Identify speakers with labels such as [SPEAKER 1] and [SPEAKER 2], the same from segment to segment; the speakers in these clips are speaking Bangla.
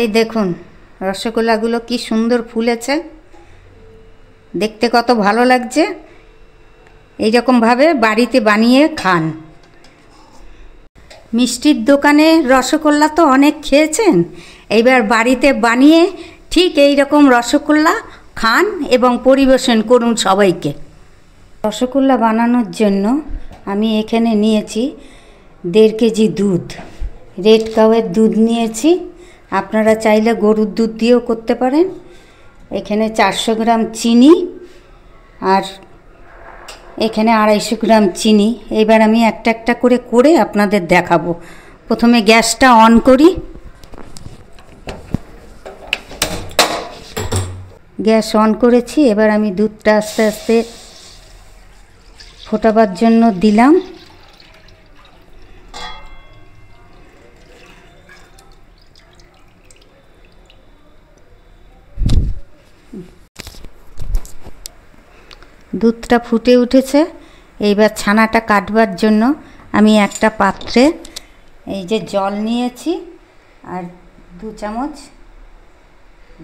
[SPEAKER 1] এই দেখুন রসগোল্লাগুলো কি সুন্দর ফুলেছে, দেখতে কত ভালো লাগছে। এইরকমভাবে বাড়িতে বানিয়ে খান। মিষ্টির দোকানে রসগোল্লা তো অনেক খেয়েছেন, এইবার বাড়িতে বানিয়ে ঠিক এই রকম রসগোল্লা খান এবং পরিবেশন করুন সবাইকে। রসগোল্লা বানানোর জন্য আমি এখানে নিয়েছি 1.5 কেজি দুধ, রেড কাউয়ের দুধ নিয়েছি। আপনারা চাইলে গরুর দুধ দিয়েও করতে পারেন। এখানে 400 গ্রাম চিনি আর এখানে 250 গ্রাম চিনি। এবার আমি একটা একটা করে আপনাদের দেখাবো। প্রথমে গ্যাসটা অন করি। গ্যাস অন করেছি। এবার আমি দুধটা আস্তে আস্তে ফোটাবার জন্য দিলাম। দুধটা ফুটে উঠেছে। এইবার ছানাটা কাটবার জন্য আমি একটা পাত্রে এই যে জল নিয়েছি আর 2 চামচ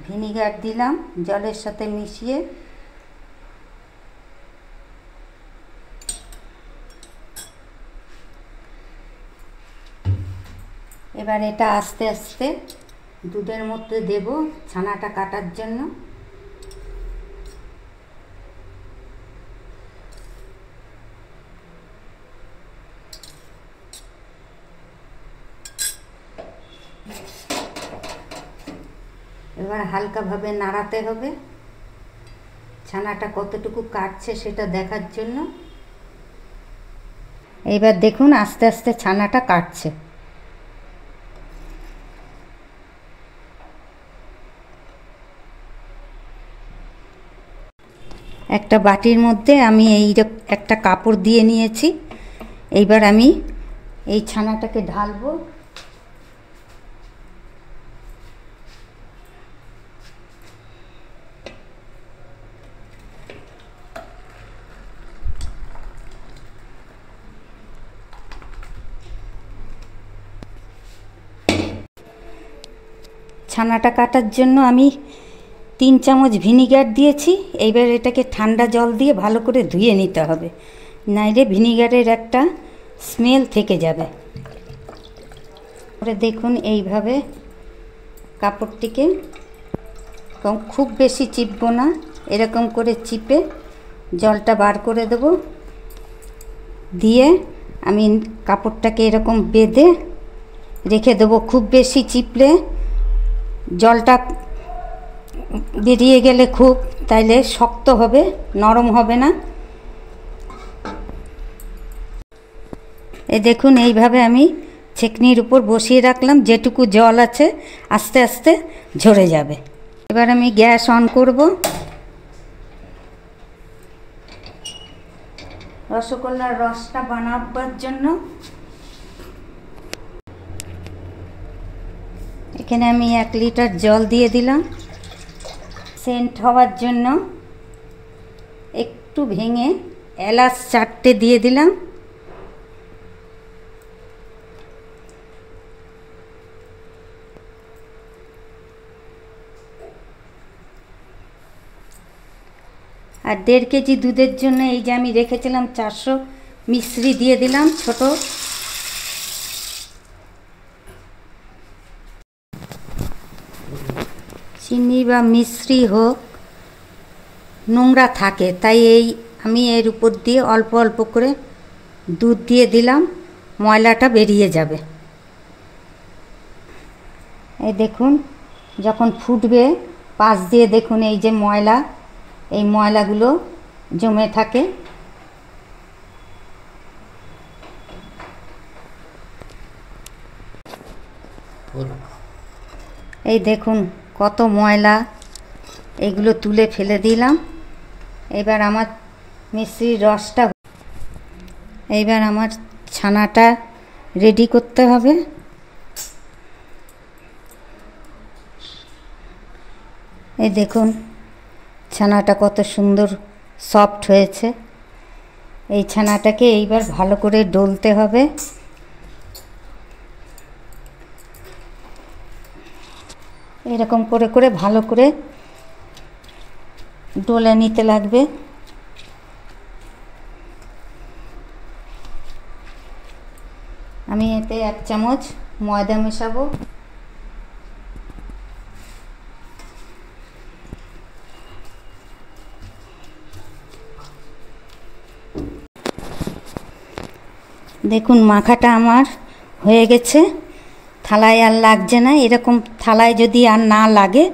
[SPEAKER 1] ভিনিগার দিলাম জলের সাথে মিশিয়ে। এবার এটা আস্তে আস্তে দুধের মধ্যে দেব ছানাটা কাটার জন্য। এবার হালকাভাবে নাড়াতে হবে ছানাটা কতটুকু কাটছে সেটা দেখার জন্য। এবার দেখুন আস্তে আস্তে ছানাটা কাটছে। একটা বাটির মধ্যে আমি একটা কাপড় দিয়ে নিয়েছি। এইবার আমি এই ছানাটাকে ঢালবো। ছানাটা কাটার জন্য আমি 3 চামচ ভিনিগার দিয়েছি। এইবার এটাকে ঠান্ডা জল দিয়ে ভালো করে ধুয়ে নিতে হবে, নাইলে ভিনিগারের একটা স্মেল থেকে যাবে। পরে দেখুন এইভাবে কাপড়টিকে খুব বেশি চিপবো না, এরকম করে চিপে জলটা বার করে দেব। দিয়ে আমি কাপড়টাকে এরকম বেঁধে রেখে দেবো। খুব বেশি চিপলে জলটা বেরিয়ে গেলে তাইলে শক্ত হবে, নরম হবে না। এই দেখুন এইভাবে আমি ছেঁকনির উপর বসিয়ে রাখলাম। যেটুকু জল আছে আস্তে আস্তে ঝরে যাবে। এবার আমি গ্যাস অন করব। রসগোল্লার রসটা বানাবার জন্য এখানে আমি 1 লিটার জল দিয়ে দিলাম। সেন্ট হওয়ার জন্য একটু ভেঙে এলাচ 4টে দিয়ে দিলাম। আর 1.5 কেজি দুধের জন্য এই যে আমি রেখেছিলাম 400 মিশ্রি দিয়ে দিলাম ছোট। চিনি বা মিশ্রি হোক নোংরা থাকে, তাই আমি এর উপর দিয়ে অল্প অল্প করে দুধ দিয়ে দিলাম, ময়লাটা বেরিয়ে যাবে। এই দেখুন যখন ফুটবে পাশ দিয়ে দেখুন এই যে এই ময়লাগুলো জমে থাকে। এই দেখুন কত ময়লা, এগুলো তুলে ফেলে দিলাম। এবার আমার মিশ্রির রসটা, এইবার আমার ছানাটা রেডি করতে হবে। এই দেখুন ছানাটা কত সুন্দর সফট হয়েছে। এই ছানাটাকে এইবার ভালো করে ডলতে হবে। এরকম করে করে ভালো করে ডলে নিতে লাগবে। আমি এতে 1 চামচ ময়দা মেশাবো। দেখুন মাখাটা আমার হয়ে গেছে, থালায় আর লাগছে না। এরকম থালায় যদি আর না লাগে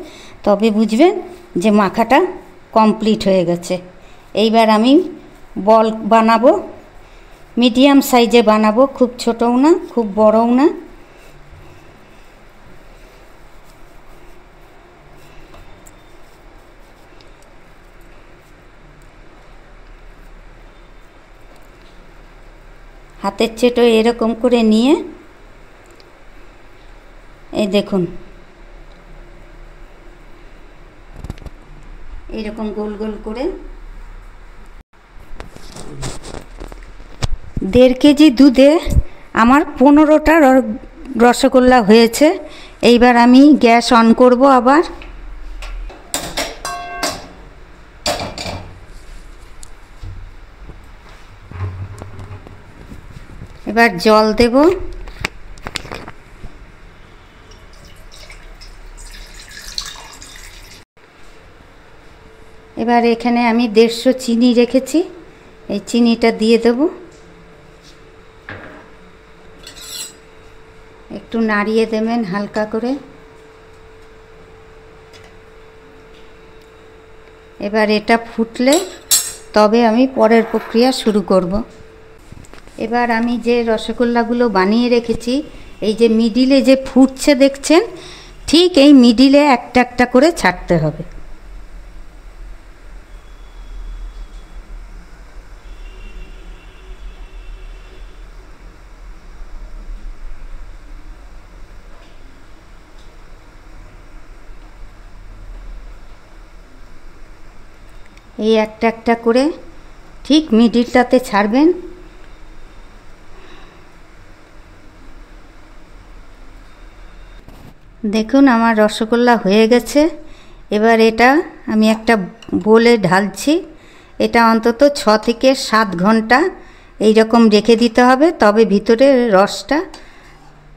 [SPEAKER 1] তবে বুঝবেন যে মাখাটা কমপ্লিট হয়ে গেছে। এইবার আমি বল বানাবো, মিডিয়াম সাইজে বানাবো, খুব ছোটও না খুব বড়ও না। হাতের চেটো এরকম করে নিয়ে এই দেখুন এরকম গোল গোল করে 1.5 কেজি দুধে আমার 15টা রসগোল্লা হয়েছে। এইবার আমি গ্যাস অন করব। আবার এবার জল দেব। এবার এখানে আমি 150 চিনি রেখেছি, এই চিনিটা দিয়ে দেব। একটু নাড়িয়ে দেবেন হালকা করে। এবার এটা ফুটলে তবে আমি পরের প্রক্রিয়া শুরু করব। এবার আমি যে রসগোল্লাগুলো বানিয়ে রেখেছি, এই যে মিডিলে যে ফুটছে দেখছেন, ঠিক এই মিডিলে একটা একটা করে ছাড়তে হবে। এই একটা একটা করে ঠিক মিডিলটাতে ছাড়বেন। দেখুন আমার রসগোল্লা হয়ে গেছে। এবার এটা আমি একটা বোলে ঢালছি। এটা অন্তত 6 থেকে 7 ঘন্টা এই রকম রেখে দিতে হবে, তবে ভিতরে রসটা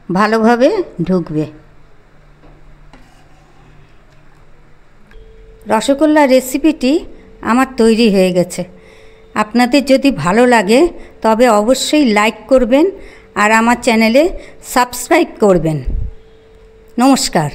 [SPEAKER 1] ভালোভাবে ঢুকবে। রসগোল্লা রেসিপিটি আমার তৈরি হয়ে গেছে। আপনাদের যদি ভালো লাগে তবে অবশ্যই লাইক করবেন আর আমার চ্যানেলে সাবস্ক্রাইব করবেন। নমস্কার।